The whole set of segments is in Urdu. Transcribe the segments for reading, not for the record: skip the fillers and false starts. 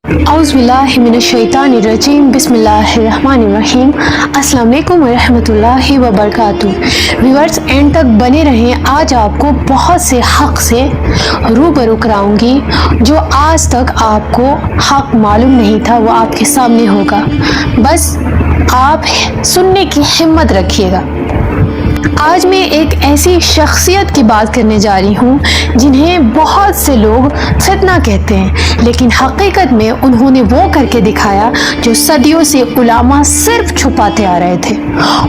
اعوذ باللہ من الشیطان الرجیم، بسم اللہ الرحمن الرحیم۔ السلام علیکم ورحمۃ اللہ وبرکاتہ۔ ویورز اینڈ تک بنے رہیں، آج آپ کو بہت سے حق سے روبرو کراؤں گی جو آج تک آپ کو حق معلوم نہیں تھا، وہ آپ کے سامنے ہوگا، بس آپ سننے کی ہمت رکھیے گا۔ آج میں ایک ایسی شخصیت کی بات کرنے جا رہی ہوں جنہیں بہت سے لوگ فتنہ کہتے ہیں، لیکن حقیقت میں انہوں نے وہ کر کے دکھایا جو صدیوں سے علماء صرف چھپاتے آ رہے تھے۔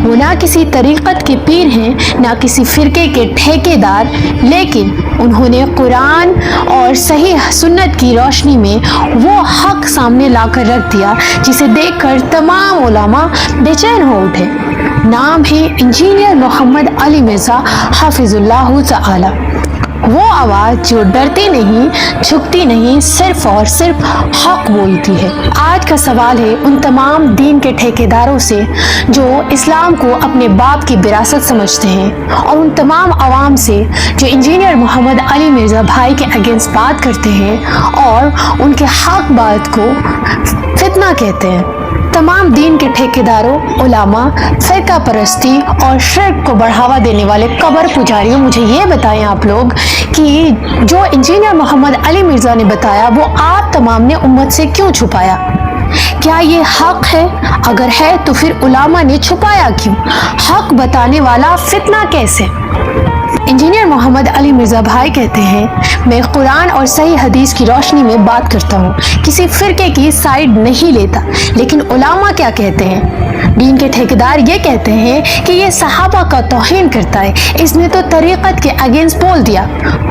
وہ نہ کسی طریقت کے پیر ہیں، نہ کسی فرقے کے ٹھیکے دار، لیکن انہوں نے قرآن اور صحیح سنت کی روشنی میں وہ حق سامنے لا کر رکھ دیا جسے دیکھ کر تمام علماء بے چین ہو اٹھے۔ نام ہے انجینئر محمد علی مرزا حافظ اللہ تعالی۔ وہ آواز جو ڈرتی نہیں، جھکتی نہیں، صرف اور صرف حق بولتی ہے۔ آج کا سوال ہے ان تمام دین کے ٹھیکیداروں سے جو اسلام کو اپنے باپ کی وراثت سمجھتے ہیں، اور ان تمام عوام سے جو انجینئر محمد علی مرزا بھائی کے اگینسٹ بات کرتے ہیں اور ان کے حق بات کو فتنہ کہتے ہیں۔ تمام دین کے ٹھیکیداروں، علماء، فرقہ پرستی اور شرک کو بڑھاوا دینے والے قبر پجاریوں، مجھے یہ بتائیں آپ لوگ کہ جو انجینئر محمد علی مرزا نے بتایا وہ آپ تمام نے امت سے کیوں چھپایا؟ کیا یہ حق ہے؟ اگر ہے تو پھر علماء نے چھپایا کیوں؟ حق بتانے والا فتنہ کیسے؟ انجینئر محمد علی مرزا بھائی کہتے ہیں، میں قرآن اور صحیح حدیث کی روشنی میں بات کرتا ہوں، کسی فرقے کی سائیڈ نہیں لیتا۔ لیکن علماء کیا کہتے ہیں؟ دین کے ٹھیکیدار یہ کہتے ہیں کہ یہ صحابہ کا توہین کرتا ہے، اس نے تو طریقت کے اگینسٹ بول دیا۔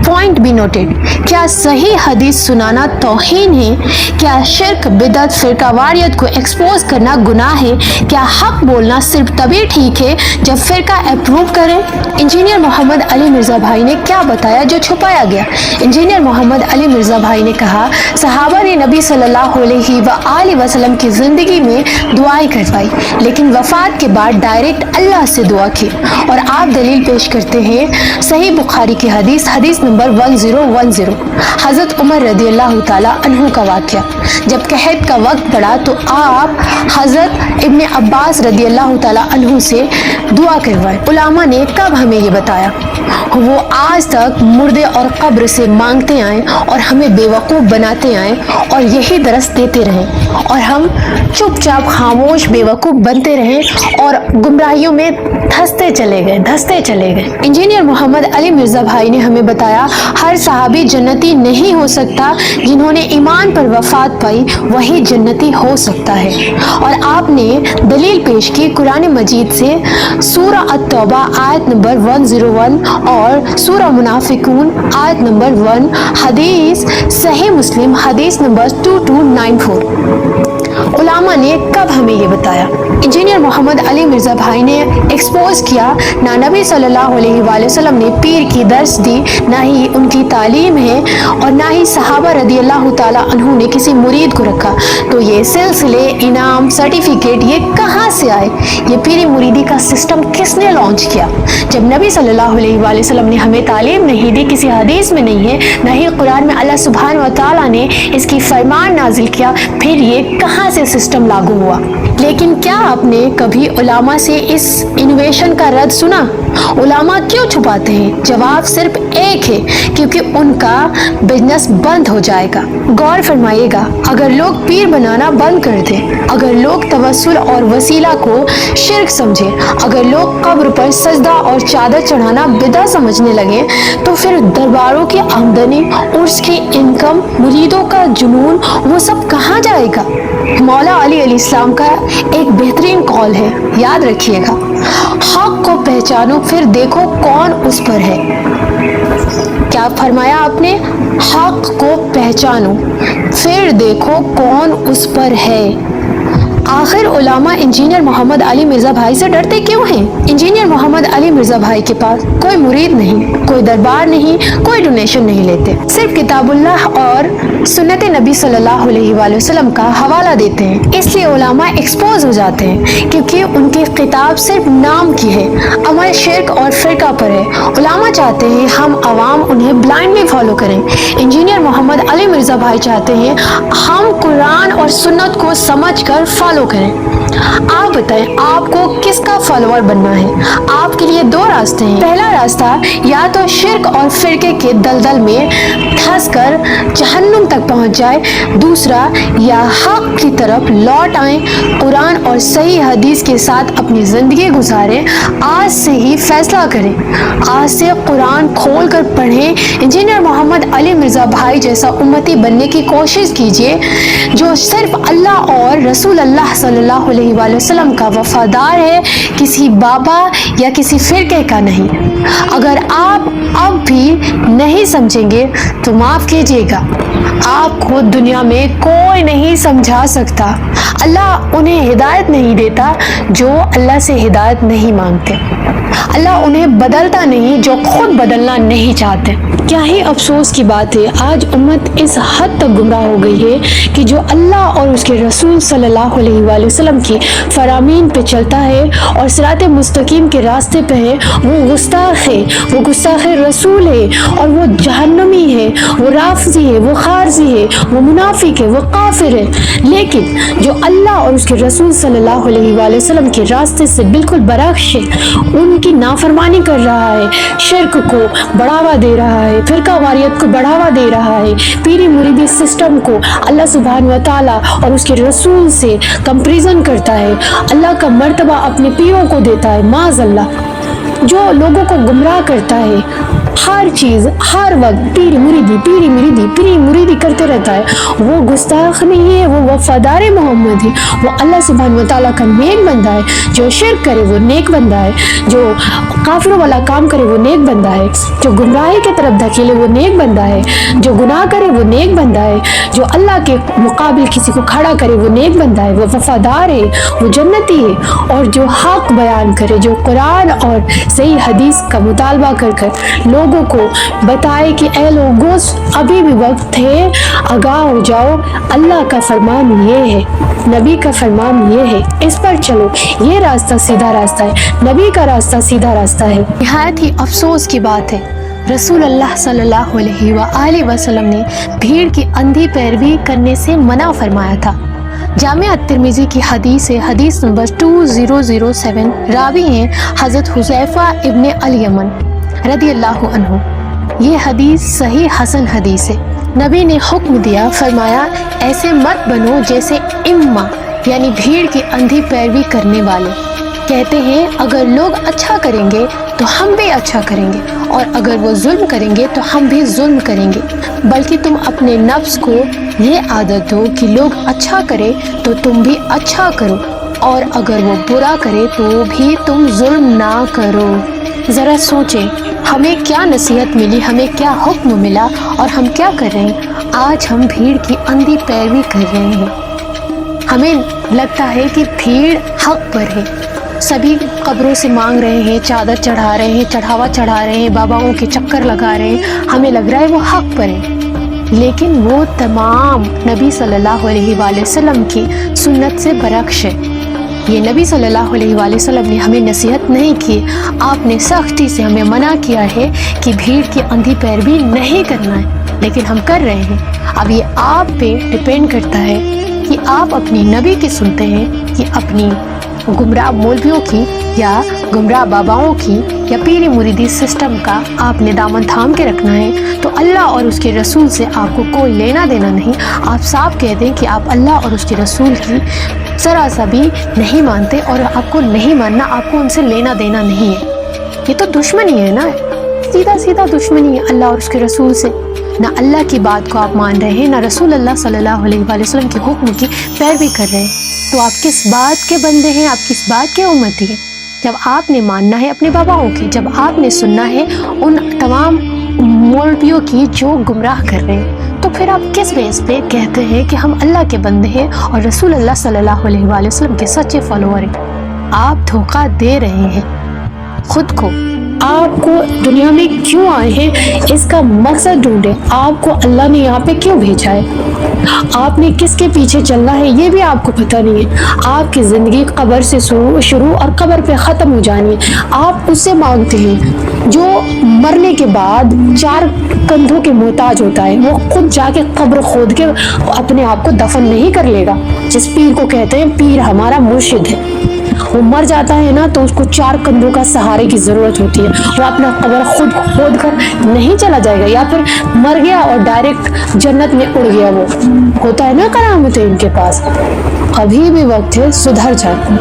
پوائنٹ بھی نوٹڈ۔ کیا صحیح حدیث سنانا توہین ہے؟ کیا شرک، بدعت، فرقہ واریت کو ایکسپوز کرنا گناہ ہے؟ کیا حق بولنا صرف تبھی ٹھیک ہے جب فرقہ اپروو کرے؟ انجینئر محمد علی مرزا بھائی نے کیا بتایا جو چھپایا گیا؟ انجینئر محمد علی مرزا بھائی نے کہا، صحابہ نے نبی صلی اللہ علیہ وآلہ وسلم کی زندگی میں دعائیں کروائی، لیکن وفات کے بعد ڈائریکٹ اللہ سے دعا کی۔ اور آپ دلیل پیش کرتے ہیں صحیح بخاری کی حدیث نمبر 1010، حضرت عمر رضی اللہ تعالیٰ عنہ کا واقعہ۔ جب قحط کا وقت پڑا تو آپ حضرت ابن عباس رضی اللہ تعالیٰ عنہ سے دعا کروائے۔ علماء نے کب ہمیں یہ بتایا؟ وہ آج تک مردے اور قبر سے مانگتے آئیں اور ہمیں بے وقوف بناتے آئیں اور یہی درس دیتے رہیں، اور ہم چپ چاپ خاموش بے وقوف بنتے رہیں اور گمراہیوں میں دھستے چلے گئے۔ انجینئر محمد علی مرزا بھائی نے ہمیں بتایا، ہر صحابی جنتی نہیں ہو سکتا، جنہوں نے ایمان پر وفات پائی وہی جنتی ہو سکتا ہے۔ اور آپ نے دلیل پیش کی قرآن مجید سے، سورہ التوبہ آیت نمبر 101 اور سورہ منافقون آیت نمبر 1، حدیث صحیح مسلم حدیث نمبر 2294۔ علماء نے کب ہمیں یہ بتایا؟ انجینئر محمد علی مرزا بھائی نے ایکسپوز کیا، نہ نبی صلی اللہ علیہ وآلہ وسلم نے پیر کی درس دی، نہ ہی ان کی تعلیم ہے، اور نہ ہی صحابہ رضی اللہ تعالیٰ عنہ نے کسی مرید کو رکھا۔ تو یہ سلسلے، انعام، سرٹیفکیٹ یہ کہاں سے آئے؟ یہ پیری مریدی کا سسٹم کس نے لانچ کیا؟ جب نبی صلی اللہ علیہ وآلہ وسلم نے ہمیں تعلیم نہیں دی، کسی حدیث میں نہیں ہے، نہ ہی قرآن میں اللہ سبحانہ و تعالیٰ نے اس کی فرمان نازل کیا، پھر یہ کہاں سے سسٹم لاگو ہوا؟ لیکن کیا آپ نے کبھی علماء سے اس انوویشن کا رد سنا؟ علماء کیوں چھپاتے ہیں؟ جواب صرف ایک ہے، کیونکہ ان کا بزنس بند ہو جائے گا۔ غور فرمائیے گا، اگر لوگ پیر بنانا بند کر دیں، اگر لوگ توسل اور وسیلہ کو شرک سمجھیں، اگر لوگ قبر پر سجدہ اور چادر چڑھانا بدعت سمجھنے لگیں، تو پھر درباروں کی آمدنی، عرس کی انکم، مریدوں کا جنون، وہ سب کہاں جائے گا؟ مولا علی علیہ السلام کا ایک بہترین قول ہے، یاد رکھیے گا، حق کو پہچانو پھر دیکھو کون اس پر ہے۔ کیا فرمایا آپ نے؟ حق کو پہچانو پھر دیکھو کون اس پر ہے۔ آخر علماء انجینئر محمد علی مرزا بھائی سے ڈرتے کیوں ہیں؟ انجینئر محمد علی مرزا بھائی کے پاس کوئی مرید نہیں، کوئی دربار نہیں، کوئی ڈونیشن نہیں لیتے، صرف کتاب اللہ اور سنت نبی صلی اللہ علیہ وآلہ وسلم کا حوالہ دیتے ہیں۔ اس لیے علماء ایکسپوز ہو جاتے ہیں، کیونکہ ان کی کتاب صرف نام کی ہے، عمل شرک اور فرقہ پر ہے۔ علماء چاہتے ہیں ہم عوام انہیں بلائنڈلی فالو کریں۔ انجینئر محمد علی مرزا بھائی چاہتے ہیں ہم قرآن اور سنت کو سمجھ کر فالو کریں۔ آپ بتائیں آپ کو کس کا فالوور بننا ہے؟ آپ کے لیے دو راستے ہیں۔ پہلا راستہ یا تو شرک اور فرقے کے دلدل میں پھنس کر جہنم تک پہنچ جائے، دوسرا یا حق کی طرف لوٹ آئیں، قرآن اور صحیح حدیث کے ساتھ اپنی زندگی گزاریں۔ آج سے ہی فیصلہ کریں، آج سے قرآن کھول کر پڑھیں، انجینئر محمد علی مرزا بھائی جیسا امتی بننے کی کوشش کیجیے جو صرف اللہ اور رسول اللہ صلی اللہ علیہ وآلہ وسلم کا وفادار ہے، کسی بابا یا کسی فرقے کا نہیں۔ اگر آپ اب بھی نہیں سمجھیں گے تو معاف کیجیے گا، آپ کو دنیا میں کوئی نہیں سمجھا سکتا۔ اللہ انہیں ہدایت نہیں دیتا جو اللہ سے ہدایت نہیں مانگتے، اللہ انہیں بدلتا نہیں جو خود بدلنا نہیں چاہتے۔ کیا ہی افسوس کی بات ہے، آج امت اس حد تک گمراہ ہو گئی ہے کہ جو اللہ اور اس کے رسول صلی اللہ علیہ وآلہ وسلم کی فرامین پہ چلتا ہے اور صراط مستقیم کے راستے پہ ہے، وہ گستاخ ہے، وہ گستاخ رسول ہے، اور وہ جہنمی ہے، وہ رافضی ہے، وہ خارجی ہے، وہ منافق ہے، وہ کافر ہے۔ لیکن جو اللہ اور اس کے رسول صلی اللہ علیہ وآلہ وسلم کے راستے سے بالکل برعکس ہے، ان کی نافرمانی کر رہا ہے، شرک کو بڑھاوا دے رہا ہے، فرقہ واریت کو بڑھاوا دے رہا ہے، پیری مریدی سسٹم کو اللہ سبحانہ وتعالیٰ اور اس کے رسول سے کمپیریزن کرتا ہے، اللہ کا مرتبہ اپنے پیروں کو دیتا ہے، معاذ اللہ۔ جو لوگوں کو گمراہ کرتا ہے، ہر چیز ہر وقت پیری مریدی کرتے رہتا ہے، وہ گستاخ نہیں ہے، وہ وفادار محمد ہے، وہ اللہ سبحانہ وتعالیٰ کا نیک بندہ ہے۔ جو شرک کرے وہ نیک بندہ ہے، جو کافروں والا کام کرے وہ نیک بندہ ہے، جو گمراہی کی طرف دھکیلے وہ نیک بندہ ہے، جو گناہ کرے وہ نیک بندہ ہے، جو اللہ کے مقابل کسی کو کھڑا کرے وہ نیک بندہ ہے، وہ وفادار ہے، وہ جنتی ہے۔ اور جو حق بیان کرے، جو قرآن اور صحیح حدیث کا مطالبہ کر کر لوگوں کو بتائے کہ اے لوگوں ابھی بھی وقت ہے، آگاہ ہو جاؤ، اللہ کا فرمان یہ ہے، نبی کا فرمان یہ ہے، اس پر چلو، یہ راستہ سیدھا راستہ ہے، نبی کا راستہ سیدھا راستہ ہے۔ نہایت ہی افسوس کی بات ہے، رسول اللہ صلی اللہ علیہ وآلہ وسلم نے بھیڑ کی اندھی پیروی کرنے سے منع فرمایا تھا۔ جامع ترمذی کی حدیث ہے، حدیث نمبر 2007، راوی ہیں حضرت حذیفہ ابن الیمن رضی اللہ عنہ۔ یہ حدیث صحیح حسن حدیث ہے۔ نبی نے حکم دیا، فرمایا ایسے مت بنو جیسے امہ یعنی بھیڑ کی اندھی پیروی کرنے والے، کہتے ہیں اگر لوگ اچھا کریں گے تو ہم بھی اچھا کریں گے، اور اگر وہ ظلم کریں گے تو ہم بھی ظلم کریں گے، بلکہ تم اپنے نفس کو یہ عادت دو کہ لوگ اچھا کرے تو تم بھی اچھا کرو، اور اگر وہ برا کرے تو بھی تم ظلم نہ کرو۔ ذرا سوچیں ہمیں کیا نصیحت ملی، ہمیں کیا حکم ملا، اور ہم کیا کر رہے ہیں؟ آج ہم بھیڑ کی اندھی پیروی کر رہے ہیں۔ ہمیں لگتا ہے کہ بھیڑ حق پر ہے، سبھی قبروں سے مانگ رہے ہیں، چادر چڑھا رہے ہیں، چڑھاوا چڑھا رہے ہیں، باباؤں کے چکر لگا رہے ہیں، ہمیں لگ رہا ہے وہ حق پر ہے، لیکن وہ تمام نبی صلی اللہ علیہ وآلہ وسلم کی سنت سے برعکس ہے۔ یہ نبی صلی اللہ علیہ وآلہ وسلم نے ہمیں نصیحت نہیں کی، آپ نے سختی سے ہمیں منع کیا ہے کہ بھیڑ کی اندھی پیروی نہیں کرنا ہے، لیکن ہم کر رہے ہیں۔ اب یہ آپ پہ ڈپینڈ کرتا ہے کہ آپ اپنی نبی کی سنتے ہیں کہ اپنی گمراہ مولویوں کی یا گمراہ باباؤں کی یا پیری مریدی سسٹم کا آپ نے دامن تھام کے رکھنا ہے۔ تو اللہ اور اس کے رسول سے آپ کو کوئی لینا دینا نہیں۔ آپ صاف کہہ دیں کہ آپ اللہ اور اس کے رسول کی ذرا سا بھی نہیں مانتے، اور آپ کو نہیں ماننا، آپ کو ان سے لینا دینا نہیں ہے۔ یہ تو دشمنی ہے نا، سیدھا دشمنی ہے اللہ اور اس کے رسول سے۔ نہ اللہ کی بات کو آپ مان رہے ہیں، نہ رسول اللہ صلی اللہ علیہ وآلہ وسلم کے حکم کی پیروی کر رہے ہیں، تو آپ کس بات کے بندے ہیں، آپ کس بات کے امتی ہیں؟ جب آپ نے ماننا ہے اپنے باباؤں کی، جب آپ نے سننا ہے ان تمام مولویوں کی جو گمراہ کر رہے ہیں، تو پھر آپ کس بیس پہ کہتے ہیں کہ ہم اللہ کے بندے ہیں اور رسول اللہ صلی اللہ علیہ وآلہ وسلم کے سچے فالوور ہیں؟ آپ دھوکہ دے رہے ہیں خود کو، آپ کو دنیا میں کیوں آئے ہیں، اس کا مقصد ڈھونڈیں، آپ کو اللہ نے یہاں پہ کیوں بھیجا ہے، آپ نے کس کے پیچھے چلنا ہے یہ بھی آپ کو پتہ نہیں ہے۔ آپ کی زندگی قبر سے شروع اور قبر پہ ختم ہو جانی ہے، آپ اس سے مانگتے ہیں جو مرنے کے بعد 4 کندھوں کے محتاج ہوتا ہے، وہ خود جا کے قبر کھود کے اپنے آپ کو دفن نہیں کر لے گا۔ جس پیر کو کہتے ہیں پیر ہمارا مرشد ہے، وہ مر جاتا ہے نا تو اس کو 4 کندھوں کا سہارے کی ضرورت ہوتی ہے، وہ اپنا قبر خود کھود کر نہیں چلا جائے گا، یا پھر مر گیا اور ڈائریکٹ جنت میں اڑ گیا، وہ ہوتا ہے نا کرامتیں ان کے پاس۔ ابھی بھی وقت ہے، سدھر جائے۔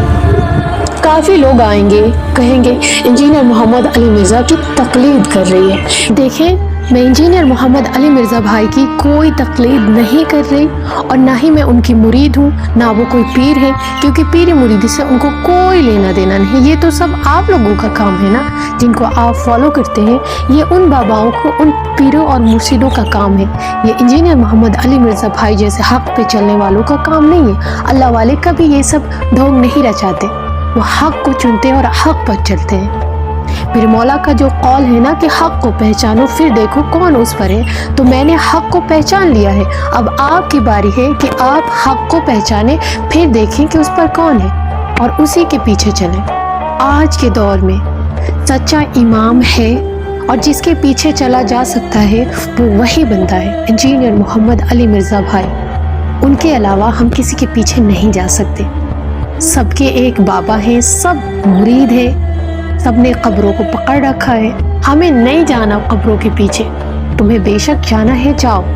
کافی لوگ آئیں گے کہیں گے انجینئر محمد علی مرزا کی تقلید کر رہی ہے۔ دیکھیں، میں انجینئر محمد علی مرزا بھائی کی کوئی تقلید نہیں کر رہی، اور نہ ہی میں ان کی مرید ہوں، نہ وہ کوئی پیر ہے، کیونکہ پیر مریدی سے ان کو کوئی لینا دینا نہیں۔ یہ تو سب آپ لوگوں کا کام ہے نا، جن کو آپ فالو کرتے ہیں، یہ ان باباؤں کو، ان پیروں اور مرشدوں کا کام ہے۔ یہ انجینئر محمد علی مرزا بھائی جیسے حق پہ چلنے والوں کا کام نہیں ہے۔ اللہ والے کبھی یہ سب ڈھونگ نہیں رچاتے، وہ حق کو چنتے ہیں اور حق پر چلتے ہیں۔ میرے مولا کا جو قول ہے نا کہ حق کو پہچانو پھر دیکھو کون اس پر ہے، تو میں نے حق کو پہچان لیا ہے۔ اب آپ کی باری ہے کہ آپ حق کو پہچانیں، پھر دیکھیں کہ اس پر کون ہے اور اسی کے پیچھے چلیں۔ آج کے دور میں سچا امام ہے اور جس کے پیچھے چلا جا سکتا ہے وہ وہی بندہ ہے، انجینئر محمد علی مرزا بھائی۔ ان کے علاوہ ہم کسی کے پیچھے نہیں جا سکتے۔ سب کے ایک بابا ہیں، سب مرید ہیں، سب نے قبروں کو پکڑ رکھا ہے۔ ہمیں نہیں جانا قبروں کے پیچھے، تمہیں بے شک جانا ہے جاؤ۔